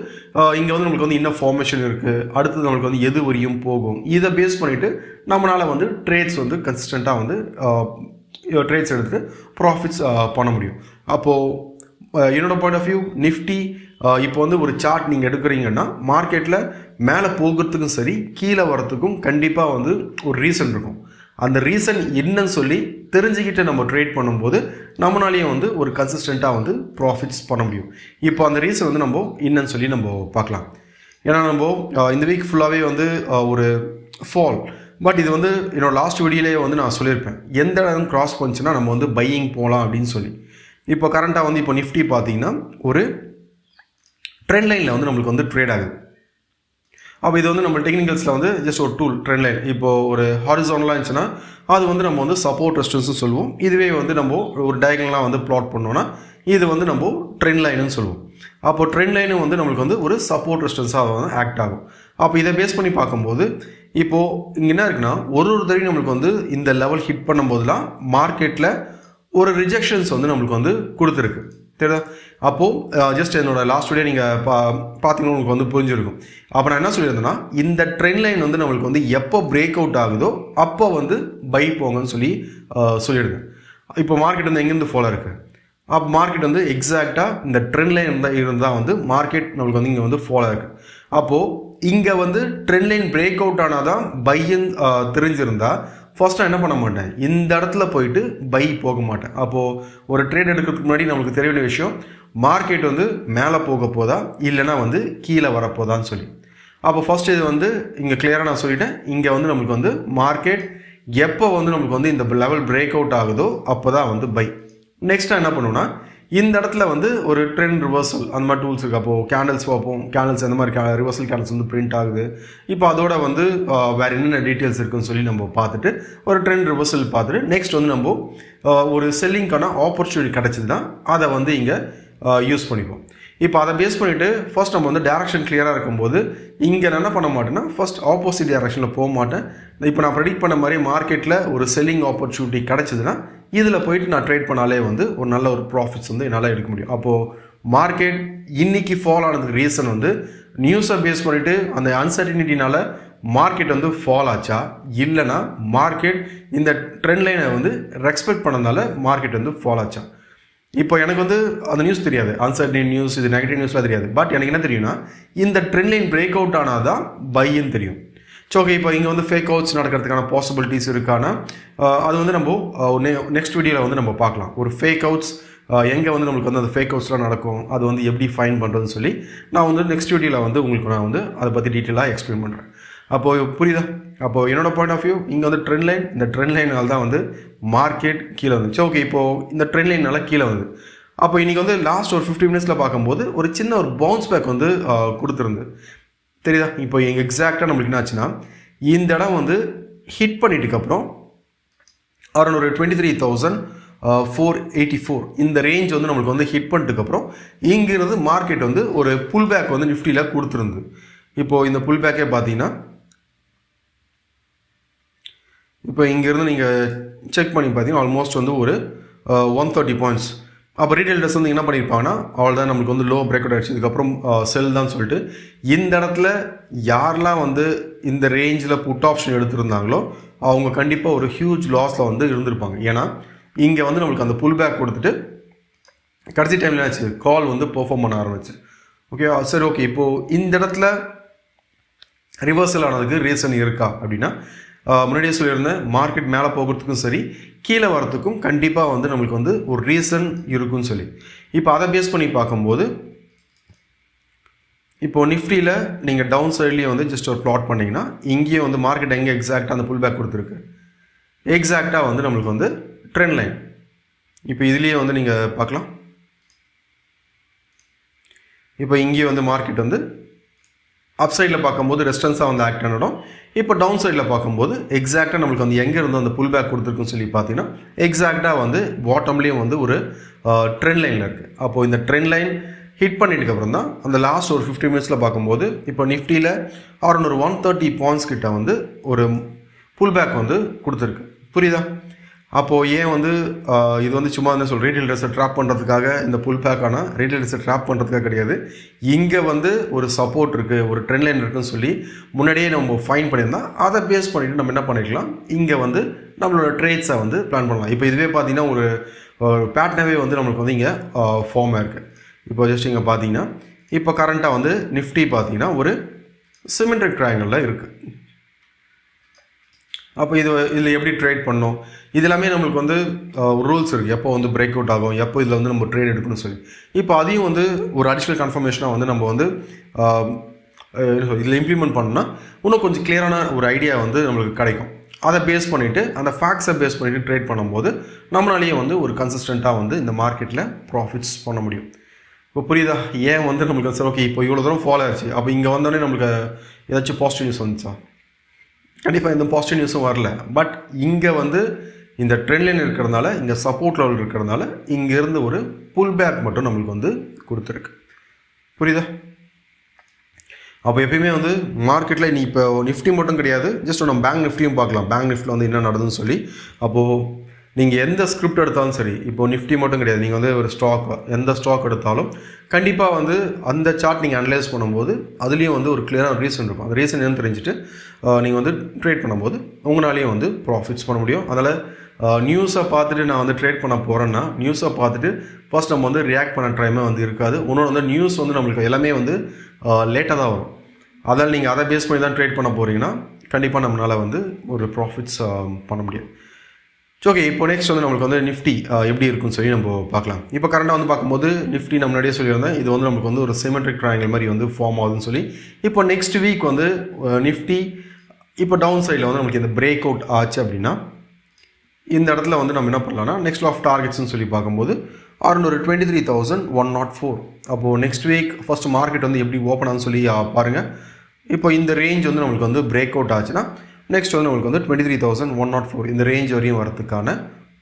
Speaker 1: இங்கே வந்து நம்மளுக்கு வந்து இன்னும் ஃபார்மேஷன் இருக்குது, அடுத்தது நம்மளுக்கு வந்து எது வரையும் போகும், இதை பேஸ் பண்ணிவிட்டு நம்மளால் வந்து ட்ரேட்ஸ் வந்து கன்சிஸ்டண்ட்டாக வந்து ட்ரேட்ஸ் எடுத்து ப்ராஃபிட்ஸ் பண்ண முடியும். அப்போது என்னோடய பாயிண்ட் ஆஃப் வியூ, நிஃப்டி இப்போ வந்து ஒரு சார்ட் நீங்கள் எடுக்கிறீங்கன்னா மார்க்கெட்டில் மேலே போகிறதுக்கும் சரி கீழே வரத்துக்கும் கண்டிப்பாக வந்து ஒரு ரீசன் இருக்கும். அந்த ரீசன் என்னன்னு சொல்லி தெரிஞ்சுக்கிட்டு நம்ம ட்ரேட் பண்ணும்போது நம்மளாலேயும் வந்து ஒரு கன்சிஸ்டண்ட்டாக வந்து ப்ராஃபிட்ஸ் பண்ண முடியும். இப்போ அந்த ரீசன் வந்து நம்ம என்னன்னு சொல்லி நம்ம பார்க்கலாம். ஏன்னா நம்ம இந்த வீக் ஃபுல்லாகவே வந்து ஒரு ஃபால், பட் இது வந்து என்னோட லாஸ்ட் வீடியோலேயே வந்து நான் சொல்லியிருப்பேன், எந்த இடம் கிராஸ் பண்ணிச்சுன்னா நம்ம வந்து பையிங் போகலாம் அப்படின்னு சொல்லி. இப்போ கரண்ட்டாக வந்து இப்போ நிஃப்டி பார்த்தீங்கன்னா ஒரு ட்ரெண்ட் லைனில் வந்து நம்மளுக்கு வந்து ட்ரேட் ஆகுது. அப்போ இது வந்து நம்ம டெக்னிக்கல்ஸில் வந்து ஜஸ்ட் ஒரு டூல், ட்ரெண்ட் லைன். இப்போது ஒரு ஹாரிசானலாக இருந்துச்சுன்னா அது வந்து நம்ம வந்து சப்போர்ட் ரெசிஸ்டன்ஸ்னு சொல்லுவோம். இதுவே வந்து நம்ம ஒரு டயகனலாக வந்து பிளாட் பண்ணோன்னா இது வந்து நம்ம ட்ரெண்ட் லைனுன்னு சொல்லுவோம். அப்போ ட்ரெண்ட் லைனும் வந்து நம்மளுக்கு வந்து ஒரு சப்போர்ட் ரெசிஸ்டன்ஸாக வந்து ஆக்ட் ஆகும். அப்போ இதை பேஸ் பண்ணி பார்க்கும்போது இப்போது இங்கே என்ன இருக்குன்னா ஒரு தடவையும் நம்மளுக்கு வந்து இந்த லெவல் ஹிட் பண்ணும்போதுலாம் மார்க்கெட்டில் ஒரு ரிஜெக்ஷன்ஸ் வந்து நம்மளுக்கு வந்து கொடுத்துருக்கு, தெரியுதா? அப்போது ஜஸ்ட் என்னோட லாஸ்ட் வீடியோ நீங்கள் பார்த்தீங்கன்னா உங்களுக்கு வந்து புரிஞ்சிருக்கும். அப்போ நான் என்ன சொல்லியிருந்தேன்னா, இந்த ட்ரெண்ட் லைன் வந்து நம்மளுக்கு வந்து எப்போ பிரேக் அவுட் ஆகுதோ அப்போ வந்து பை போங்கன்னு சொல்லியிருந்தேன். இப்போ மார்க்கெட் வந்து எங்கேருந்து ஃபாலோ இருக்குது? அப்போ மார்க்கெட் வந்து எக்ஸாக்டாக இந்த ட்ரெண்ட் லைன் இருந்தால் வந்து மார்க்கெட் நம்மளுக்கு வந்து இங்கே வந்து ஃபாலோ இருக்குது. அப்போது இங்கே வந்து ட்ரெண்ட் லைன் பிரேக் அவுட் ஆனால் தான் பைன்னு தெரிஞ்சிருந்தால் ஃபர்ஸ்ட் நான் என்ன பண்ண மாட்டேன், இந்த இடத்துல போயிட்டு பை போக மாட்டேன். அப்போது ஒரு ட்ரேட் எடுக்கிறதுக்கு முன்னாடி நம்மளுக்கு தெரிய வேண்டிய விஷயம், மார்க்கெட் வந்து மேலே போக போதா இல்லைனா வந்து கீழே வரப்போதான்னு சொல்லி. அப்போ ஃபர்ஸ்ட் இது வந்து இங்கே கிளியராக நான் சொல்லிட்டேன். இங்கே வந்து நம்மளுக்கு வந்து மார்க்கெட் எப்போ வந்து நம்மளுக்கு வந்து இந்த லெவல் பிரேக் அவுட் ஆகுதோ அப்போ தான் வந்து பை. நெக்ஸ்ட்டாக என்ன பண்ணுவோன்னா, இந்த இடத்துல வந்து ஒரு ட்ரெண்ட் ரிவர்சல் அந்த மாதிரி டூல்ஸ் இருக்குது. அப்போது கேண்டல்ஸ் பார்ப்போம், கேண்டல்ஸ் அந்த மாதிரி ரிவர்சல் கேண்டல்ஸ் வந்து பிரிண்ட் ஆகுது. இப்போ அதோட வந்து வேறு என்னென்ன டீட்டெயில்ஸ் இருக்குன்னு சொல்லி நம்ம பார்த்துட்டு ஒரு ட்ரெண்ட் ரிவர்சல் பார்த்துட்டு நெக்ஸ்ட் வந்து நம்ம ஒரு செல்லிங்க்கான ஆப்பர்ச்சுனிட்டி கிடச்சிதுன்னா அதை வந்து இங்கே யூஸ் பண்ணிப்போம். இப்போ அதை பேஸ் பண்ணிவிட்டு ஃபர்ஸ்ட் நம்ம வந்து டேரக்ஷன் கிளியராக இருக்கும்போது இங்கே நான் என்ன பண்ண மாட்டேன்னா ஃபர்ஸ்ட் ஆப்போசிட் டேரக்ஷனில் போக மாட்டேன். இப்போ நான் ப்ரெடிக்ட் பண்ண மாதிரி மார்க்கெட்டில் ஒரு செல்லிங் ஆப்பர்ச்சுனிட்டி கிடச்சிதுன்னா இதில் போயிட்டு நான் ட்ரேட் பண்ணாலே வந்து ஒரு நல்ல ஒரு ப்ராஃபிட்ஸ் வந்து என்னால் எடுக்க முடியும். அப்போது மார்க்கெட் இன்றைக்கி ஃபால் ஆனதுக்கு ரீசன் வந்து நியூஸை பேஸ் பண்ணிவிட்டு அந்த அன்சர்டினிட்டினால் மார்க்கெட் வந்து ஃபால் ஆச்சா, இல்லைனா மார்க்கெட் இந்த ட்ரெண்ட் லைனை வந்து ரெஸ்பெக்ட் பண்ணதுனால மார்க்கெட் வந்து ஃபால் ஆச்சா. இப்போ எனக்கு வந்து அந்த நியூஸ் தெரியாது, அன்சர்டின் நியூஸ், இது நெகட்டிவ் நியூஸ்லாம் தெரியாது. பட் எனக்கு என்ன தெரியும்னா இந்த ட்ரெண்ட் லைன் பிரேக் அவுட் ஆனால் தான் பைன்னு தெரியும். ஸோ ஓகே, இப்போ இங்கே வந்து ஃபேக் அவுட்ஸ் நடக்கிறதுக்கான பாசிபிலிட்டிஸ் இருக்கானா அது வந்து நம்ம நெக்ஸ்ட் வீடியோவில் வந்து நம்ம பார்க்கலாம். ஒரு ஃபேக் அவுட்ஸ் எங்கே வந்து நம்மளுக்கு வந்து அந்த ஃபேக் அவுட்ஸ்லாம் நடக்கும், அது வந்து எப்படி ஃபைன் பண்ணுறதுன்னு சொல்லி நான் வந்து நெக்ஸ்ட் வீடியோவில் வந்து உங்களுக்கு நான் வந்து அதை பற்றி டீட்டெயிலாக எக்ஸ்பிளைன் பண்ணுறேன். அப்போது புரியுதா? அப்போது என்னோடய பாயிண்ட் ஆஃப் வியூ இங்கே வந்து ட்ரெண்ட் லைன், இந்த ட்ரெண்ட் லைனால் தான் வந்து மார்க்கெட் கீழே வந்துச்சு. ஓகே, இப்போது இந்த ட்ரெண்ட் லைனால் கீழே வந்து அப்போ இன்றைக்கி வந்து லாஸ்ட் ஒரு 50 மினிட்ஸில் பார்க்கும்போது ஒரு சின்ன ஒரு பவுன்ஸ் பேக் வந்து கொடுத்துருந்து, தெரியுதா? இப்போ எங்கள் எக்ஸாக்டாக நம்மளுக்கு என்ன ஆச்சுன்னா இந்த இடம் வந்து ஹிட் பண்ணிட்டுக்கப்புறம் அரௌண்ட் ஒரு 23,484 இந்த ரேஞ்ச் வந்து நம்மளுக்கு வந்து ஹிட் பண்ணிட்டுக்கப்புறம் இங்கிருந்து மார்க்கெட் வந்து ஒரு புல் பேக் வந்து நிஃப்டியில் கொடுத்துருந்து. இப்போது இந்த புல் பேக்கே பார்த்தீங்கன்னா இப்போ இங்கேருந்து நீங்கள் செக் பண்ணி பார்த்தீங்கன்னா ஆல்மோஸ்ட் வந்து ஒரு 130 பாயிண்ட்ஸ். அப்போ ரீட்டைலர்ஸ் வந்து என்ன பண்ணியிருப்பாங்கன்னா அவ்வளோதான், நம்மளுக்கு வந்து லோ பிரேக் அவுட் ஆகிடுச்சு, இதுக்கப்புறம் செல் தான் சொல்லிட்டு இந்த இடத்துல யாரெல்லாம் வந்து இந்த ரேஞ்சில் புட் ஆப்ஷன் எடுத்திருந்தாங்களோ அவங்க கண்டிப்பாக ஒரு ஹியூஜ் லாஸில் வந்து இருந்திருப்பாங்க. ஏன்னா இங்கே வந்து நம்மளுக்கு அந்த புல் பேக் கொடுத்துட்டு கடைசி டைமில் ஆச்சு கால் வந்து பெர்ஃபார்ம் பண்ண ஆரம்பிச்சு. ஓகே சரி, ஓகே, இப்போது இந்த இடத்துல ரிவர்சல் ஆனதுக்கு ரீசன் இருக்கா அப்படின்னா முன்னாடியே சொல்லியிருந்தேன், மார்க்கெட் மேலே போகிறதுக்கும் சரி கீழே வரத்துக்கும் கண்டிப்பாக வந்து நம்மளுக்கு வந்து ஒரு ரீசன் இருக்குன்னு சொல்லி. இப்போ அதை பேஸ் பண்ணி பார்க்கும்போது இப்போது நிஃப்டியில் நீங்கள் டவுன் சைட்லேயே வந்து ஜஸ்ட் ஒரு ப்ளாட் பண்ணிங்கன்னா இங்கேயே வந்து மார்க்கெட் எங்கே எக்ஸாக்டாக அந்த புல் பேக் கொடுத்துருக்கு, எக்ஸாக்டாக வந்து நம்மளுக்கு வந்து ட்ரெண்ட் லைன். இப்போ இதுலேயே வந்து நீங்கள் பார்க்கலாம், இப்போ இங்கேயே வந்து மார்க்கெட் வந்து அப் சைடில் பார்க்கும்போது ரெஸ்டன்ஸாக வந்து ஆக்ட் ஆனிடும். இப்போ டவுன் சைடில் பார்க்கும்போது எக்ஸாக்டாக நம்மளுக்கு வந்து எங்கே இருந்து அந்த புல் பேக் கொடுத்துருக்குன்னு சொல்லி பார்த்தீங்கன்னா எக்ஸாக்டாக வந்து பாட்டம்லேயும் வந்து ஒரு ட்ரெண்ட் லைனில் இருக்குது. அப்போது இந்த ட்ரெண்ட் லைன் ஹிட் பண்ணிட்டு அப்புறம் தான் அந்த லாஸ்ட் ஒரு 50 மினிட்ஸில் பார்க்கும்போது இப்போ நிஃப்டியில் அரௌண்ட் ஒரு 130 பாயிண்ட்ஸ் கிட்ட வந்து ஒரு புல் பேக் வந்து கொடுத்துருக்கு. புரியுதா? அப்போது ஏன் வந்து இது வந்து சும்மா என்ன ரீட்டைல் இன்வெஸ்டர்ஸை ட்ராப் பண்ணுறதுக்காக இந்த புல் பேக்கான ரீட்டைல் இன்வெஸ்டர் ட்ராப் பண்ணுறதுக்காக கிடையாது. இங்கே வந்து ஒரு சப்போர்ட் இருக்குது, ஒரு ட்ரெண்ட் லைன் இருக்குதுன்னு சொல்லி முன்னாடியே நம்ம ஃபைன் பண்ணியிருந்தால் அதை பேஸ் பண்ணிவிட்டு நம்ம என்ன பண்ணிக்கலாம், இங்கே வந்து நம்மளோட ட்ரேட்ஸை வந்து பிளான் பண்ணலாம். இப்போ இதுவே பார்த்தீங்கன்னா ஒரு பேட்டர்னாகவே வந்து நம்மளுக்கு வந்து இங்கே ஃபார்ம் ஆயிருக்கு. இப்போ ஜஸ்ட் இங்கே பார்த்தீங்கன்னா இப்போ கரண்ட்டாக வந்து நிஃப்டி பார்த்தீங்கன்னா ஒரு சிமெட்ரிக் ட்ரையாங்கிளில் இருக்குது. அப்போ இதில் எப்படி ட்ரேட் பண்ணணும், இது எல்லாமே நம்மளுக்கு வந்து ரூல்ஸ் இருக்குது, எப்போ வந்து பிரேக் அவுட் ஆகும், எப்போ இதில் வந்து நம்ம ட்ரேட் எடுக்கணும்னு சொல்லி. இப்போ அதையும் வந்து ஒரு அடிஷ்னல் கன்ஃபர்மேஷனாக வந்து நம்ம வந்து இதில் இம்ப்ளிமெண்ட் பண்ணோம்னா இன்னும் கொஞ்சம் கிளியரான ஒரு ஐடியா வந்து நம்மளுக்கு கிடைக்கும். அதை பேஸ் பண்ணிவிட்டு அந்த ஃபேக்ட்ஸை பேஸ் பண்ணிவிட்டு ட்ரேட் பண்ணும்போது நம்மளாலேயே வந்து ஒரு கன்சிஸ்டண்ட்டாக வந்து இந்த மார்க்கெட்டில் ப்ராஃபிட்ஸ் பண்ண முடியும். இப்போ புரியுதா? ஏன் வந்து நம்மளுக்கு சரி ஓகே இப்போ இவ்வளோ தூரம் ஃபாலோ ஆயிடுச்சு, அப்போ இங்கே வந்தோடனே நம்மளுக்கு ஏதாச்சும் பாசிட்டிவ் நியூஸ் வந்துச்சா? கண்டிப்பாக இந்த பாசிட்டிவ் நியூஸும் வரல. பட் இங்கே வந்து இந்த ட்ரெண்ட் லைன் இருக்கிறதுனால, இங்கே சப்போர்ட் லெவல் இருக்கிறதுனால இங்கேருந்து ஒரு புல் பேக் மட்டும் நம்மளுக்கு வந்து கொடுத்துருக்கு. புரியுதா? அப்போ எப்பயுமே வந்து மார்க்கெட்டில் நீ இப்போ நிஃப்டி மட்டும் கிடையாது, ஜஸ்ட் நம்ம பேங்க் நிஃப்டியும் பார்க்கலாம். பேங்க் நிஃப்டியில் வந்து என்ன நடக்குதுன்னு சொல்லி. அப்போது நீங்கள் எந்த ஸ்கிரிப்ட் எடுத்தாலும் சரி, இப்போது நிஃப்டி மட்டும் கிடையாது, நீங்கள் வந்து ஒரு எந்த ஸ்டாக் எடுத்தாலும் கண்டிப்பாக வந்து அந்த சார்ட் நீங்கள் அனலைஸ் பண்ணும்போது அதுலேயும் வந்து ஒரு கிளியரான ரீசன் இருக்கும். அந்த ரீசன் என்னன்னு தெரிஞ்சுட்டு நீங்கள் வந்து ட்ரேட் பண்ணும்போது உங்களாலேயும் வந்து ப்ராஃபிட்ஸ் பண்ண முடியும். அதனால் நியூஸை பார்த்துட்டு நான் வந்து ட்ரேட் பண்ண போகிறேன்னா, நியூஸை பார்த்துட்டு ஃபர்ஸ்ட் நம்ம வந்து ரியாக்ட் பண்ண டைமே வந்து இருக்காது. இன்னொன்று வந்து நியூஸ் வந்து நம்மளுக்கு எல்லாமே வந்து லேட்டாக தான் வரும். அதில் நீங்கள் அதை பேஸ் பண்ணி தான் ட்ரேட் பண்ண போகிறீங்கன்னா கண்டிப்பாக நம்மளால் வந்து ஒரு ப்ராஃபிட்ஸ் பண்ண முடியும். ஓகே, இப்போ நெக்ஸ்ட் வந்து நம்மளுக்கு வந்து நிஃப்டி எப்படி இருக்குன்னு சொல்லி நம்ம பார்க்கலாம். இப்போ கரண்டாக வந்து பார்க்கும்போது நிஃப்டி நம்ம முன்னாடியே சொல்லியிருந்தேன், இது வந்து நமக்கு வந்து ஒரு சிமெட்ரிக் ட்ரையாங்கிள் மாதிரி வந்து ஃபார்ம் ஆகுதுன்னு சொல்லி. இப்போ நெக்ஸ்ட் வீக் வந்து நிஃப்டி இப்போ டவுன் சைடில் வந்து நம்மளுக்கு இந்த பிரேக் அவுட் ஆச்சு அப்படின்னா இந்த இடத்துல வந்து நம்ம என்ன பண்ணலாம்னா நெக்ஸ்ட் ஆஃப் டார்கெட்ஸ்னு சொல்லி பார்க்கும்போது அரௌண்ட் ஒரு 23,104. அப்போது நெக்ஸ்ட் வீக் ஃபர்ஸ்ட் மார்க்கெட் வந்து எப்படி ஓப்பன் ஆகுன்னு சொல்லி பாருங்கள். இப்போ இந்த ரேஞ்ச் வந்து நம்மளுக்கு வந்து பிரேக் அவுட் ஆச்சுன்னா நெக்ஸ்ட் வந்து நம்மளுக்கு வந்து 23,104 இந்த ரேஞ்ச் வரையும் வரதுக்கான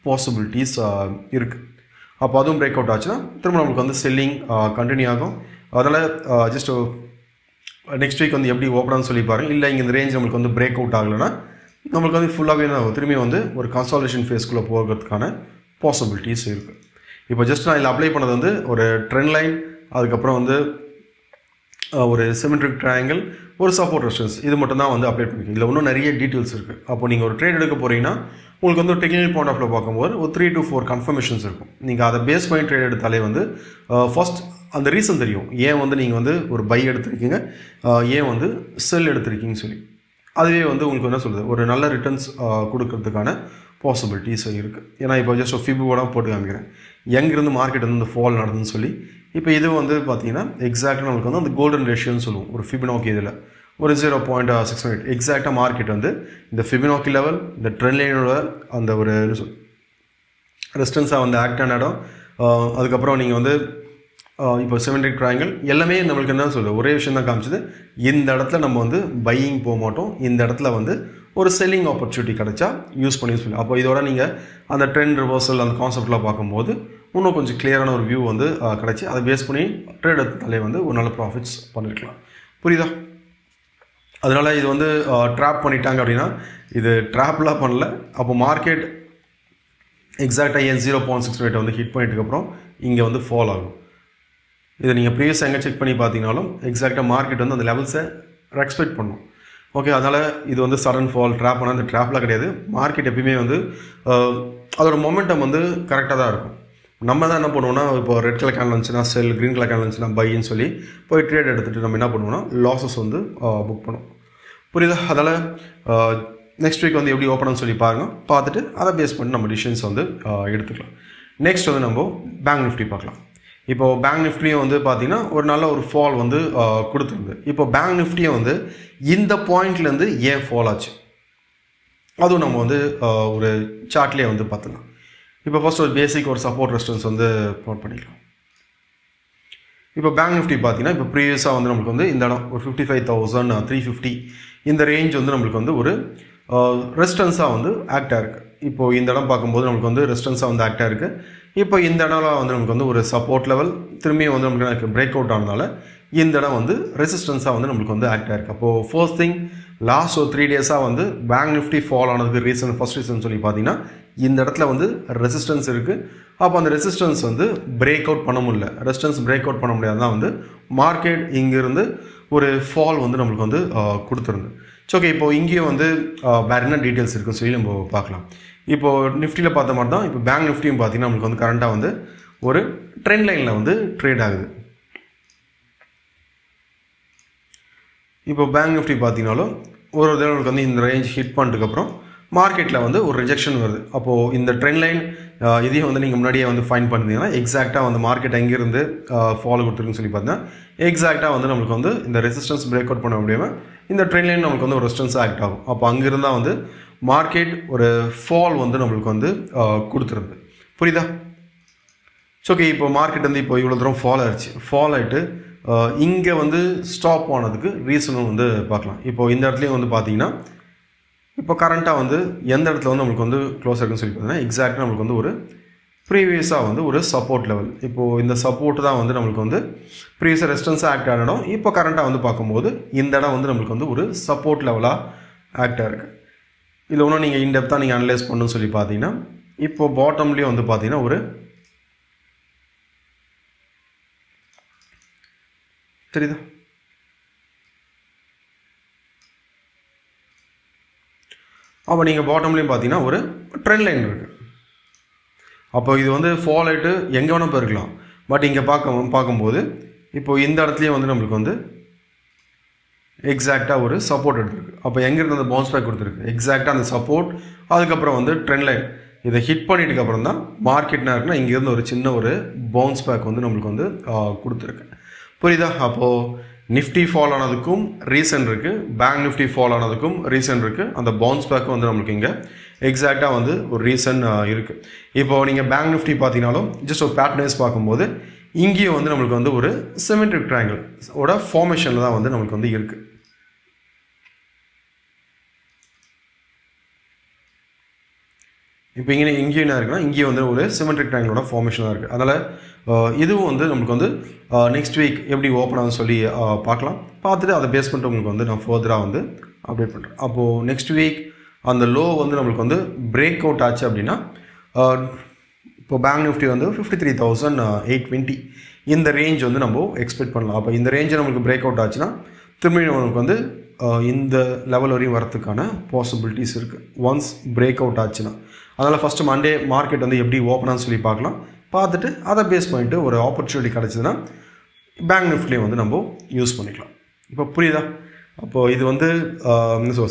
Speaker 1: பாசிபிலிட்டிஸ் இருக்குது. அப்போ அதுவும் பிரேக் அவுட் ஆச்சுன்னா திரும்ப நம்மளுக்கு வந்து செல்லிங் கண்டினியூ ஆகும். அதனால் ஜஸ்ட் நெக்ஸ்ட் வீக் வந்து எப்படி ஓப்பனான்னு சொல்லி பாருங்கள். இல்லை இங்கே இந்த ரேஞ்ச் நம்மளுக்கு வந்து பிரேக் அவுட் ஆகலைன்னா நம்மளுக்கு வந்து ஃபுல்லாகவே திரும்பி வந்து ஒரு கன்சாலிடேஷன் ஃபேஸ்க்குள்ளே போகிறதுக்கான பாசிபிலிட்டிஸ் இருக்குது. இப்போ ஜஸ்ட் நான் இதில் அப்ளை பண்ணது வந்து ஒரு ட்ரெண்ட் லைன், அதுக்கப்புறம் வந்து ஒரு சிமெட்ரிக் ட்ரையாங்கிள், ஒரு சப்போர்ட் ரெசிஸ்டன்ஸ், இது மட்டும் தான் வந்து அப்ளை பண்ணிக்கணும். இதில் இன்னும் நிறைய டீட்டெயில்ஸ் இருக்குது. அப்போ நீங்கள் ஒரு ட்ரேட் எடுக்க போகிறீங்கன்னா உங்களுக்கு வந்து ஒரு டெக்னிக்கல் பாயிண்ட் ஆஃப் வியூ பார்க்கும்போது ஒரு 3 to 4 கன்ஃபர்மேஷன்ஸ் இருக்கும். நீங்கள் அதை பேஸ் பண்ணி ட்ரேட் எடுத்தாலே வந்து ஃபர்ஸ்ட் அந்த ரீசன் தெரியும், ஏன் வந்து நீங்கள் வந்து ஒரு பை எடுத்திருக்கீங்க, ஏன் வந்து செல் எடுத்திருக்கீங்கன்னு சொல்லி. அதுவே வந்து உங்களுக்கு என்ன சொல்கிறது, ஒரு நல்ல ரிட்டர்ன்ஸ் கொடுக்கறதுக்கான பாசிபிலிட்டிஸ் இருக்குது. ஏன்னா இப்போ ஜஸ்ட் ஃபிபோட போட்டு காமிக்கிறேன், எங்கேருந்து மார்க்கெட் வந்து இந்த ஃபால் நடந்துன்னு சொல்லி. இப்போ இது வந்து பார்த்தீங்கன்னா எக்ஸாக்டாக நம்மளுக்கு வந்து அந்த கோல்டன் ரேஷியோன்னு சொல்லுவோம். ஒரு ஃபிபனோக்கி இதில் ஒரு 0.618 எக்ஸாக்டாக மார்க்கெட் வந்து இந்த ஃபிபனோக்கி லெவல், இந்த ட்ரெண்ட் லைனோட அந்த ஒரு ரெசிஸ்டன்ஸாக வந்து ஆக்ட் ஆன இடம். அதுக்கப்புறம் நீங்கள் வந்து இப்போ சிமெட்ரிக் ட்ரையாங்கிள் எல்லாமே நம்மளுக்கு என்ன சொல்லுது, ஒரே விஷயம் தான் காமிச்சது. இந்த இடத்துல நம்ம வந்து பையிங் போக மாட்டோம், இந்த இடத்துல வந்து ஒரு செல்லிங் ஆப்பர்ச்சுனிட்டி கிடைச்சா யூஸ் பண்ணி சொல்லி. அப்போ இதோட நீங்கள் அந்த ட்ரெண்ட் ரிவர்சல் அந்த கான்செப்ட்லாம் பார்க்கும்போது இன்னும் கொஞ்சம் கிளியரான ஒரு வியூ வந்து கிடச்சி அதை பேஸ் பண்ணி ட்ரேட் எடுத்தாலே வந்து ஒரு நல்ல ப்ராஃபிட்ஸ் பண்ணியிருக்கலாம். புரியுதா? அதனால் இது வந்து ட்ராப் பண்ணிட்டாங்க அப்படின்னா இது ட்ராப்லாம் பண்ணல. அப்போ மார்க்கெட் எக்ஸாக்டாக ஏன் 0.68 வந்து ஹிட் பண்ணிட்டுக்கப்புறம் இங்கே வந்து ஃபால் ஆகும். இதை நீங்கள் ப்ரீவியஸ் எங்கே செக் பண்ணி பார்த்தீங்கனாலும் எக்ஸாக்டாக மார்க்கெட் வந்து அந்த லெவல்ஸை ரெஸ்பெக்ட் பண்ணும். ஓகே, அதனால் இது வந்து சடன் ஃபால் ட்ராப் ஆனால் அந்த ட்ராப்லாம் கிடையாது. மார்க்கெட் எப்பயுமே வந்து அதோட மொமெண்டம் வந்து கரெக்டாக தான் இருக்கும். நம்ம தான் என்ன பண்ணுவோம்னா, இப்போ ரெட் கலர் கேண்டில் இருந்துச்சுன்னா செல், க்ரீன் கலர் கேண்டில் இருந்துச்சுன்னா பைன்னு சொல்லி போய் ட்ரேட் எடுத்துகிட்டு நம்ம என்ன பண்ணுவோம்னா லாஸஸ் வந்து புக் பண்ணுவோம். புரியுதா? அதனால் நெக்ஸ்ட் வீக் வந்து எப்படி ஓப்பன்னு சொல்லி பாருங்கள், பார்த்துட்டு அதை பேஸ் பண்ணி நம்ம டிசிஷன்ஸ் வந்து எடுத்துக்கலாம். நெக்ஸ்ட் வந்து நம்ம பேங்க் நிஃப்டி பார்க்கலாம். இப்போது பேங்க் நிஃப்டியும் வந்து பார்த்திங்கன்னா ஒரு நல்ல ஒரு ஃபால் வந்து கொடுத்துருந்து. இப்போ பேங்க் நிஃப்டியும் வந்து இந்த பாயிண்ட்லேருந்து ஏன் ஃபால் ஆச்சு அதுவும் நம்ம வந்து ஒரு சார்ட்லேயே வந்து பார்த்துக்கலாம். இப்போ ஃபர்ஸ்ட் ஒரு பேசிக் ஒரு சப்போர்ட் ரெசிஸ்டன்ஸ் வந்து நோட் பண்ணிக்கலாம். இப்போ பேங்க் நிஃப்டி பார்த்தீங்கன்னா இப்போ ப்ரீவியஸாக வந்து நம்மளுக்கு வந்து இந்த இடம் ஒரு 55,350 இந்த ரேஞ்ச் வந்து நம்மளுக்கு வந்து ஒரு ரெசிஸ்டன்ஸாக வந்து ஆக்டாக இருக்குது. இப்போது இந்த இடம் பார்க்கும்போது நம்மளுக்கு வந்து ரெசிஸ்டன்ஸாக வந்து ஆக்டாக இருக்குது. இப்போ இந்த இடம்லாம் வந்து நமக்கு வந்து ஒரு சப்போர்ட் லெவல், திரும்பியும் வந்து நமக்கு பிரேக் அவுட் ஆனதால இந்த இடம் வந்து ரெசிஸ்டன்ஸாக வந்து நம்மளுக்கு வந்து ஆக்ட் ஆயிருக்கு. அப்போது ஃபர்ஸ்ட் திங், லாஸ்ட் ஒரு 3 டேஸாக வந்து பேங்க் நிஃப்டி ஃபால் ஆனதுக்கு ஃபர்ஸ்ட் ரீசன் சொல்லி பார்த்தீங்கன்னா இந்த இடத்துல வந்து ரெசிஸ்டன்ஸ் இருக்குது. அப்போ அந்த ரெசிஸ்டன்ஸ் வந்து பிரேக் அவுட் பண்ண முடியல. ரெசிஸ்டன்ஸ் பிரேக் அவுட் பண்ண முடியாதான் வந்து மார்க்கெட் இங்கேருந்து ஒரு ஃபால் வந்து நம்மளுக்கு வந்து கொடுத்துருந்து. ஓகே, இப்போ இங்கேயும் வந்து வேறு என்ன டீட்டெயில்ஸ் இருக்குன்னு சொல்லி நம்ம பார்க்கலாம். இப்போது நிஃப்டியில் பார்த்த மாதிரி தான் இப்போ பேங்க் நிஃப்டியும் பார்த்தீங்கன்னா நம்மளுக்கு வந்து கரண்ட்டாக வந்து ஒரு ட்ரெண்ட் லைனில் வந்து ட்ரேட் ஆகுது. இப்போ பேங்க் நிஃப்டி பார்த்தீங்கனாலும் ஒரு தடவை வந்து இந்த ரேஞ்ச் ஹிட் பண்ணிட்டுக்கப்புறம் மார்க்கெட்டில் வந்து ஒரு ரிஜெக்ஷன் வருது. அப்போது இந்த ட்ரெண்ட் லைன் இதையும் வந்து நீங்கள் முன்னாடியே வந்து ஃபைன் பண்ணிங்கன்னா எக்ஸாக்டாக வந்து மார்க்கெட் எங்கேருந்து ஃபாலோ கொடுத்துருக்குன்னு சொல்லி பார்த்தீங்கன்னா எக்ஸாக்டாக வந்து நம்மளுக்கு வந்து இந்த ரெசிஸ்டன்ஸ் பிரேக் அவுட் பண்ண முடியாமல் இந்த ட்ரெண்ட் லைன் நம்மளுக்கு வந்து ஒரு ரெசிஸ்டன்ஸ் ஆக்ட் ஆகும். அப்போ அங்கேருந்தால் வந்து மார்க்கெட் ஒரு ஃபால் வந்து நம்மளுக்கு வந்து கொடுத்துருந்து. புரியுதா? ஓகே, இப்போ மார்க்கெட் வந்து இப்போ இவ்வளோ தூரம் ஃபால் ஆகிட்டு இங்கே வந்து ஸ்டாப் ஆனதுக்கு ரீசனும் வந்து பார்க்கலாம். இப்போது இந்த இடத்துலையும் வந்து பார்த்தீங்கன்னா இப்போ கரண்ட்டாக வந்து எந்த இடத்துல வந்து நம்மளுக்கு வந்து க்ளோஸ் இருக்குன்னு சொல்லி பார்த்தீங்கன்னா எக்ஸாக்டாக நம்மளுக்கு வந்து ஒரு ப்ரீவியஸாக வந்து ஒரு சப்போர்ட் லெவல். இப்போது இந்த சப்போர்ட் தான் வந்து நம்மளுக்கு வந்து ப்ரீவியஸாக ரெசிஸ்டன்ஸாக ஆக்ட் ஆன இடம். இப்போ கரண்ட்டாக வந்து பார்க்கும்போது இந்த இடம் வந்து நம்மளுக்கு வந்து ஒரு சப்போர்ட் லெவலாக ஆக்ட் ஆகிருக்கு. இதில் ஒன்றும் நீங்கள் இன்டெப்த்தாக நீங்கள் அனலைஸ் பண்ணணும்னு சொல்லி பார்த்தீங்கன்னா இப்போ பாட்டம்லேயும் வந்து பார்த்தீங்கன்னா ஒரு தெரியுதா, அப்போ நீங்கள் பாட்டம்லேயும் பார்த்தீங்கன்னா ஒரு ட்ரெண்ட் லைன் இருக்குது. அப்போ இது வந்து ஃபால் ஆகிட்டு எங்கே வேணால் போயிருக்கலாம். பட் இங்கே பார்க்கும்போது இப்போது இந்த இடத்துலையும் வந்து நம்மளுக்கு வந்து எக்ஸாக்டாக ஒரு சப்போர்ட் எடுத்துருக்கு. அப்போ எங்கேருந்து அந்த பவுன்ஸ் பேக் கொடுத்துருக்கு எக்ஸாக்டாக அந்த சப்போர்ட், அதுக்கப்புறம் வந்து ட்ரெண்ட் லைன் இதை ஹிட் பண்ணிட்டுக்கப்புறம் தான் மார்க்கெட்னா இருக்குன்னா இங்கேருந்து ஒரு சின்ன ஒரு பவுன்ஸ் பேக் வந்து நம்மளுக்கு வந்து கொடுத்துருக்கு. புரியுதா? அப்போது நிஃப்டி ஃபால் ஆனதுக்கும் ரீசன் இருக்குது, பேங்க் நிஃப்டி ஃபால் ஆனதுக்கும் ரீசன் இருக்குது. அந்த பவுன்ஸ் பேக்கும் வந்து நம்மளுக்கு இங்கே எக்ஸாக்டாக வந்து ஒரு ரீசன் இருக்குது. இப்போது நீங்கள் பேங்க் நிஃப்டி பார்த்தீங்கனாலும் ஜஸ்ட் ஒரு பேட்டர்னைஸ் பார்க்கும்போது இங்கேயும் வந்து நம்மளுக்கு வந்து ஒரு சிமெட்ரிக் ட்ரையாங்கிள் ஓட ஃபார்மேஷனில் தான் வந்து நம்மளுக்கு வந்து இருக்குது. இப்போ இங்கேயும் என்ன இருக்குன்னா இங்கேயும் வந்து ஒரு சிமெட்ரிக் ட்ரையாங்கிளோட ஃபார்மேஷனாக இருக்குது. அதனால் இதுவும் வந்து நம்மளுக்கு வந்து நெக்ஸ்ட் வீக் எப்படி ஓப்பன் ஆகும்னு சொல்லி பார்க்கலாம். பார்த்துட்டு அதை பேஸ் பண்ணிட்டு உங்களுக்கு வந்து நான் ஃபர்தராக வந்து அப்டேட் பண்ணுறேன். அப்போது நெக்ஸ்ட் வீக் அந்த லோ வந்து நம்மளுக்கு வந்து பிரேக் அவுட் ஆச்சு அப்படின்னா இப்போ பேங்க் நிஃப்டி வந்து 53,820 இந்த ரேஞ்ச் வந்து நம்ம எக்ஸ்பெக்ட் பண்ணலாம். அப்போ இந்த ரேஞ்சை நம்மளுக்கு பிரேக் அவுட் ஆச்சுன்னா திரும்பி நம்மளுக்கு வந்து இந்த லெவல் வரையும் வரத்துக்கான பாசிபிலிட்டிஸ் இருக்குது ஒன்ஸ் பிரேக் அவுட் ஆச்சுன்னா. அதனால் ஃபஸ்ட்டு மண்டே மார்க்கெட் வந்து எப்படி ஓப்பனான்னு சொல்லி பார்க்கலாம். பார்த்துட்டு அதை பேஸ் பண்ணிட்டு ஒரு ஆப்பர்ச்சுனிட்டி கிடச்சிதுன்னா பேங்க் நிஃப்டிலையும் வந்து நம்ம யூஸ் பண்ணிக்கலாம். இப்போ புரியுதா? அப்போது இது வந்து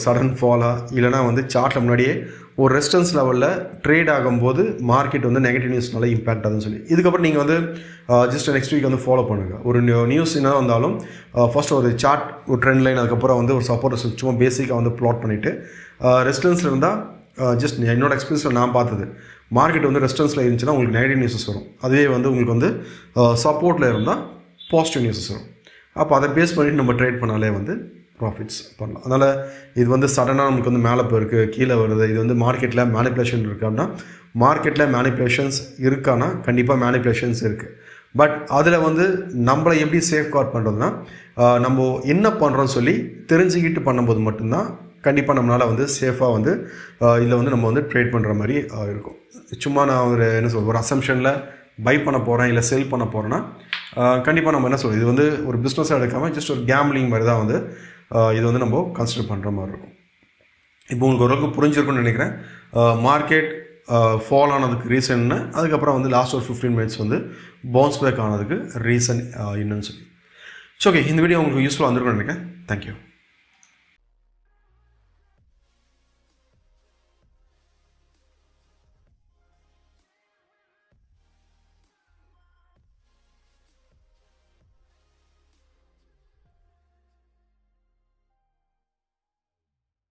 Speaker 1: சடன் ஃபாலாக இல்லைனா வந்து சார்ட்டில் முன்னாடியே ஒரு ரெசிஸ்டன்ஸ் லெவலில் ட்ரேட் ஆகும்போது மார்க்கெட் வந்து நெகட்டிவ் நியூஸ்னால இம்பேக்ட் ஆகுதுன்னு சொல்லி இதுக்கப்புறம் நீங்கள் வந்து ஜஸ்ட் நெக்ஸ்ட் வீக் வந்து ஃபாலோ பண்ணுங்கள். ஒரு நியூஸ் என்ன வந்தாலும் ஃபர்ஸ்ட் ஒரு சார்ட், ஒரு ட்ரெண்ட் லைன், அதுக்கப்புறம் வந்து ஒரு சப்போர்ட் சும்மா பேசிக்காக வந்து ப்ளாட் பண்ணிவிட்டு ரெசிஸ்டன்ஸில் இருந்தால் ஜஸ்ட் என்னோட எக்ஸ்பீரியன்ஸில் நான் பார்த்தது மார்க்கெட் வந்து ரெசிஸ்டன்ஸில் இருந்துச்சுன்னா உங்களுக்கு நெகட்டிவ் நியூஸஸ் வரும். அதுவே வந்து உங்களுக்கு வந்து சப்போர்ட்டில் இருந்தால் பாசிட்டிவ் நியூஸஸ் வரும். அப்போ அதை பேஸ் பண்ணிவிட்டு நம்ம ட்ரேட் பண்ணாலே வந்து ப்ராஃபிட்ஸ் பண்ணலாம். அதனால் இது வந்து சடனாக நமக்கு வந்து மேலே போயிருக்கு கீழே வருது, இது வந்து மார்க்கெட்டில் மேனிப்புலேஷன் இருக்குது அப்படின்னா மார்க்கெட்டில் மேனிப்புலேஷன்ஸ் இருக்கான்னா கண்டிப்பாக மேனிப்புலேஷன்ஸ் இருக்குது. பட் அதில் வந்து நம்மளை எப்படி சேஃப்கார்ட் பண்ணுறதுனா நம்ம என்ன பண்ணுறோன்னு சொல்லி தெரிஞ்சுக்கிட்டு பண்ணும்போது மட்டும்தான் கண்டிப்பாக நம்மளால் வந்து சேஃபாக வந்து இதில் வந்து நம்ம வந்து ட்ரேட் பண்ணுற மாதிரி இருக்கும். சும்மா நான் ஒரு என்ன சொல்ல ஒரு அசம்ஷனில் பை பண்ண போகிறேன் இல்லை செல் பண்ண போகிறேன்னா கண்டிப்பாக நம்ம என்ன சொல்கிறது இது வந்து ஒரு பிஸ்னஸாக எடுக்காமல் ஜஸ்ட் ஒரு கேம்லிங் மாதிரி தான் வந்து இது வந்து நம்ம கன்சிடர் பண்ணுற மாதிரி இருக்கும். இப்போ உங்களுக்கு ஓரளவுக்கு புரிஞ்சிருக்குன்னு நினைக்கிறேன். மார்க்கெட் ஃபால் ஆனதுக்கு ரீசன் என்ன, அதுக்கப்புறம் வந்து லாஸ்ட் ஒரு 15 மினிட்ஸ் வந்து பவுன்ஸ் பேக் ஆனதுக்கு ரீசன் என்னன்னு சொல்லி. ஓகே, இந்த வீடியோ உங்களுக்கு யூஸ்ஃபுல்லாக வந்திருக்குன்னு நினைக்கிறேன். தேங்க்யூ.